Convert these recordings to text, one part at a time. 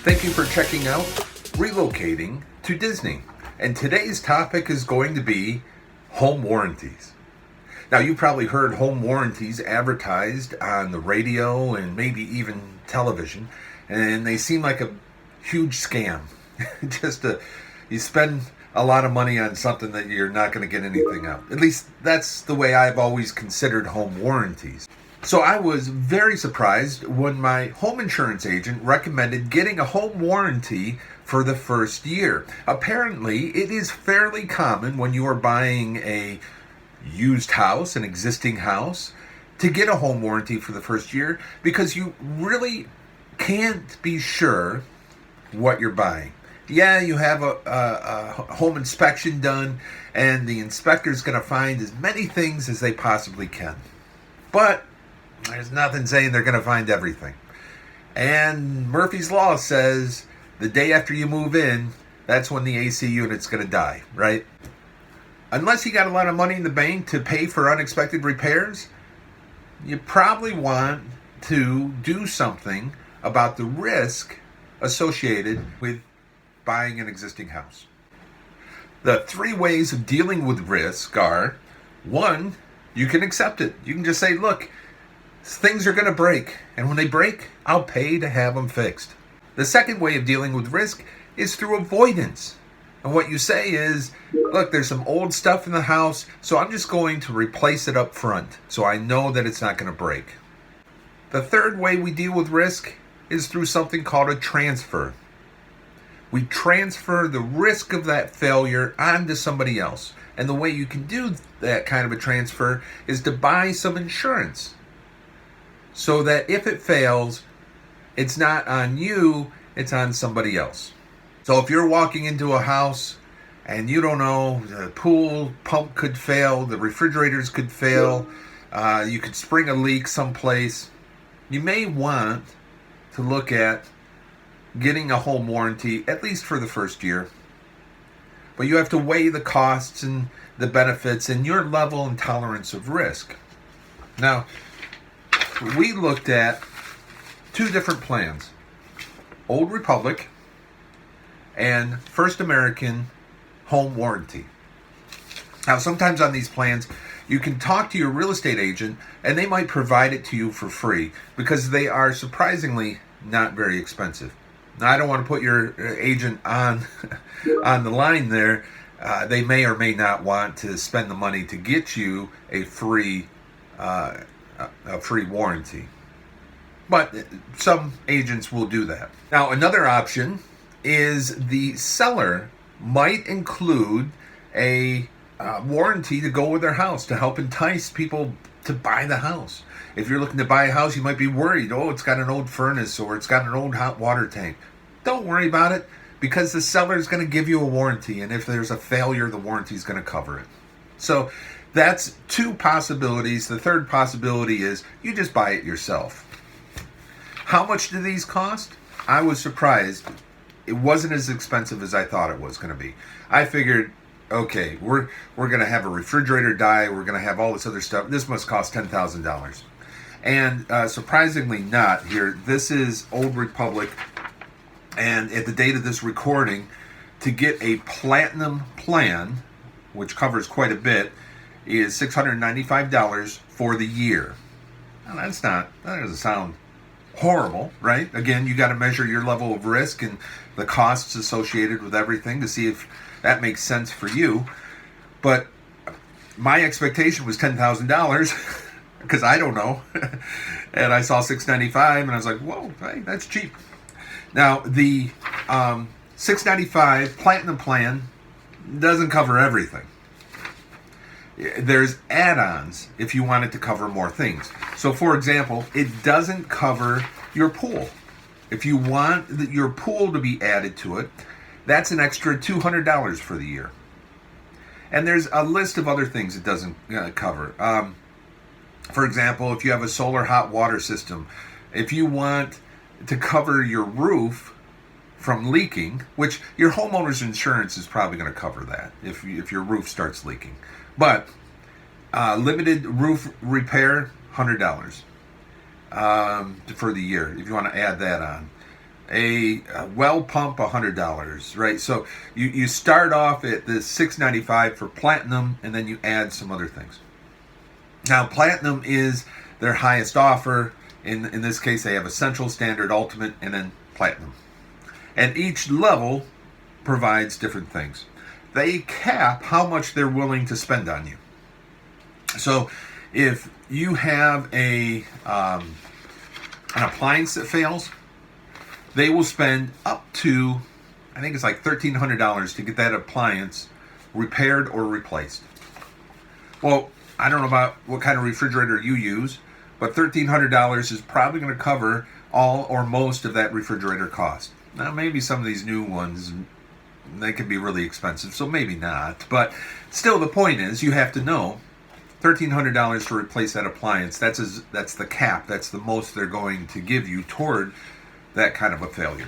Thank you for checking out Relocating to Disney. And today's topic is going to be home warranties. Now, you've probably heard home warranties advertised on the radio and maybe even television, and they seem like a huge scam. You spend a lot of money on something that you're not going to get anything out. At least that's the way I've always considered home warranties. So I was very surprised when my home insurance agent recommended getting a home warranty for the first year. Apparently, it is fairly common when you are buying a used house, an existing house, to get a home warranty for the first year because you really can't be sure what you're buying. Yeah, you have a home inspection done, and the inspector's going to find as many things as they possibly can. But there's nothing saying they're going to find everything. And Murphy's Law says the day after you move in, that's when the AC unit's going to die, right? Unless you got a lot of money in the bank to pay for unexpected repairs, you probably want to do something about the risk associated with buying an existing house. The 3 ways of dealing with risk are: 1, you can accept it. You can just say, look, things are going to break, and when they break, I'll pay to have them fixed. The second way of dealing with risk is through avoidance. And what you say is, look, there's some old stuff in the house, so I'm just going to replace it up front so I know that it's not going to break. The third way we deal with risk is through something called a transfer. We transfer the risk of that failure onto somebody else. And the way you can do that kind of a transfer is to buy some insurance, so that if it fails, it's not on you, it's on somebody else. So if you're walking into a house and you don't know, the pool pump could fail, the refrigerators could fail, you could spring a leak someplace, you may want to look at getting a home warranty, at least for the first year. But you have to weigh the costs and the benefits and your level and tolerance of risk. Now, we looked at 2 different plans: Old Republic and First American Home Warranty. Now, sometimes on these plans, you can talk to your real estate agent and they might provide it to you for free because they are surprisingly not very expensive. Now, I don't want to put your agent on the line there. They may or may not want to spend the money to get you a free warranty. But some agents will do that. Now, another option is the seller might include a warranty to go with their house to help entice people to buy the house. If you're looking to buy a house, you might be worried, it's got an old furnace or it's got an old hot water tank. Don't worry about it, because the seller is going to give you a warranty, and if there's a failure, the warranty is going to cover it. So that's 2 possibilities. The third possibility is you just buy it yourself. How much do these cost? I was surprised. It wasn't as expensive as I thought it was going to be. I figured, okay, we're going to have a refrigerator die. We're going to have all this other stuff. This must cost $10,000. And surprisingly not here. This is Old Republic. And at the date of this recording, to get a platinum plan, which covers quite a bit, is $695 for the year. Now, that doesn't sound horrible, right? Again, you got to measure your level of risk and the costs associated with everything to see if that makes sense for you. But my expectation was $10,000 because I don't know. And I saw $695 and I was like, whoa, hey, that's cheap. Now, the $695 Platinum plan doesn't cover everything. There's add-ons if you want it to cover more things. So, for example, it doesn't cover your pool. If you want your pool to be added to it, that's an extra $200 for the year. And there's a list of other things it doesn't cover. For example, if you have a solar hot water system, if you want to cover your roof from leaking, which your homeowner's insurance is probably going to cover that if your roof starts leaking. But limited roof repair, $100 for the year, if you want to add that on. a well pump $100, right? So you start off at the $695 for platinum, and then you add some other things. Now, platinum is their highest offer. In this case, they have essential, standard, ultimate, and then platinum. And each level provides different things. They cap how much they're willing to spend on you. So if you have an appliance that fails, they will spend up to, I think it's like $1,300 to get that appliance repaired or replaced. Well, I don't know about what kind of refrigerator you use, but $1,300 is probably going to cover all or most of that refrigerator cost. Now, maybe some of these new ones, they can be really expensive, so maybe not. But still, the point is, you have to know $1,300 to replace that appliance. That's the cap. That's the most they're going to give you toward that kind of a failure.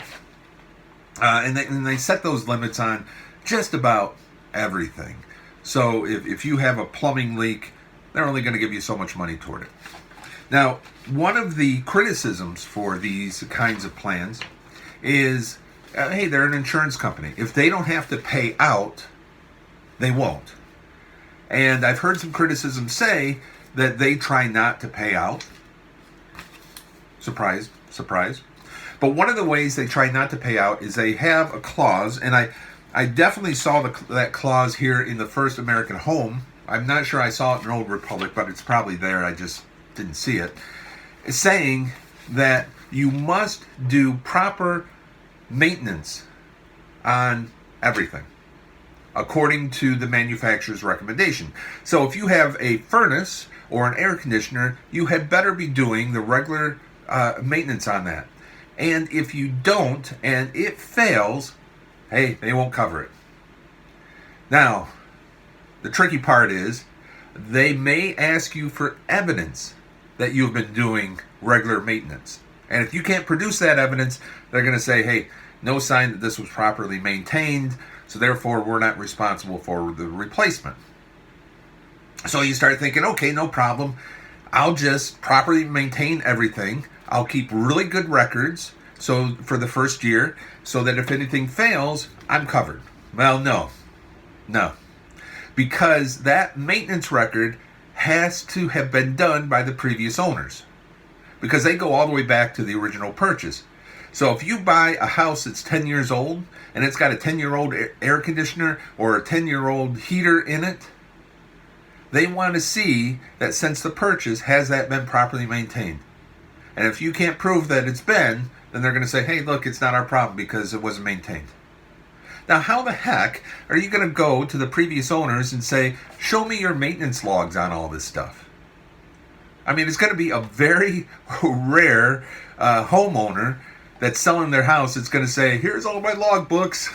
And they set those limits on just about everything. So if you have a plumbing leak, they're only going to give you so much money toward it. Now, one of the criticisms for these kinds of plans is, hey, they're an insurance company. If they don't have to pay out, they won't. And I've heard some criticism say that they try not to pay out. Surprise, surprise. But one of the ways they try not to pay out is they have a clause, and I definitely saw that clause here in the First American Home. I'm not sure I saw it in Old Republic, but it's probably there. I just didn't see it. It's saying that you must do proper maintenance on everything according to the manufacturer's recommendation. So if you have a furnace or an air conditioner, you had better be doing the regular maintenance on that. And if you don't and it fails, hey, they won't cover it. Now, the tricky part is they may ask you for evidence that you've been doing regular maintenance. And if you can't produce that evidence, they're going to say, hey, no sign that this was properly maintained, so therefore we're not responsible for the replacement. So you start thinking, okay, no problem. I'll just properly maintain everything. I'll keep really good records so for the first year so that if anything fails, I'm covered. Well, no. Because that maintenance record has to have been done by the previous owners, because they go all the way back to the original purchase. So if you buy a house that's 10 years old and it's got a 10-year-old air conditioner or a 10-year-old heater in it, they want to see that since the purchase, has that been properly maintained? And if you can't prove that it's been, then they're going to say, hey, look, it's not our problem because it wasn't maintained. Now, how the heck are you going to go to the previous owners and say, show me your maintenance logs on all this stuff? I mean, it's going to be a very rare homeowner that's selling their house. It's going to say, here's all my log books.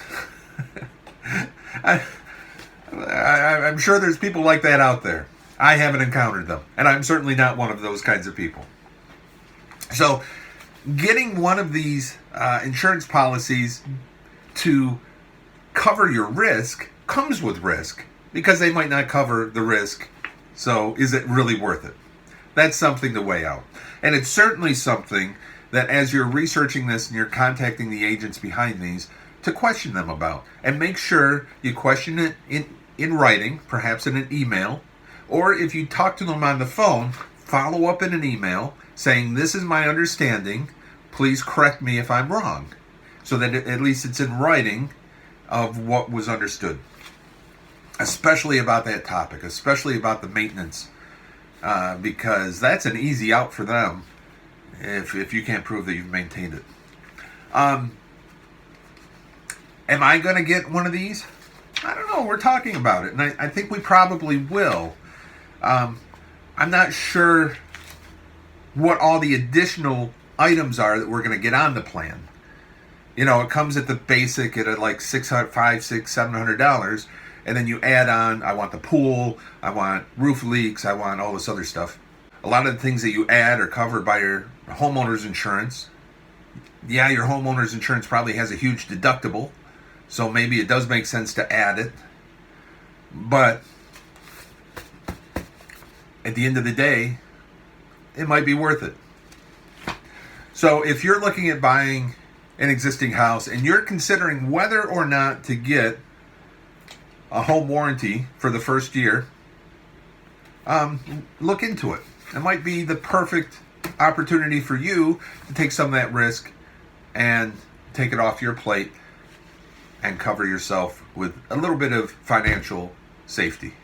I'm sure there's people like that out there. I haven't encountered them, and I'm certainly not one of those kinds of people. So getting one of these insurance policies to cover your risk comes with risk, because they might not cover the risk. So is it really worth it? That's something to weigh out. And it's certainly something that as you're researching this and you're contacting the agents behind these, to question them about. And make sure you question it in writing, perhaps in an email. Or if you talk to them on the phone, follow up in an email saying, this is my understanding. Please correct me if I'm wrong. So that at least it's in writing of what was understood, especially about that topic, especially about the maintenance, because that's an easy out for them if you can't prove that you've maintained it. Am I going to get one of these? I don't know. We're talking about it, and I think we probably will. I'm not sure what all the additional items are that we're going to get on the plan. You know, it comes at the basic at like $600, $500, $600, $700, and then you add on, I want the pool, I want roof leaks, I want all this other stuff. A lot of the things that you add are covered by your homeowner's insurance. Yeah, your homeowner's insurance probably has a huge deductible, so maybe it does make sense to add it. But at the end of the day, it might be worth it. So if you're looking at buying an existing house and you're considering whether or not to get a home warranty for the first year, look into it. It might be the perfect opportunity for you to take some of that risk and take it off your plate and cover yourself with a little bit of financial safety.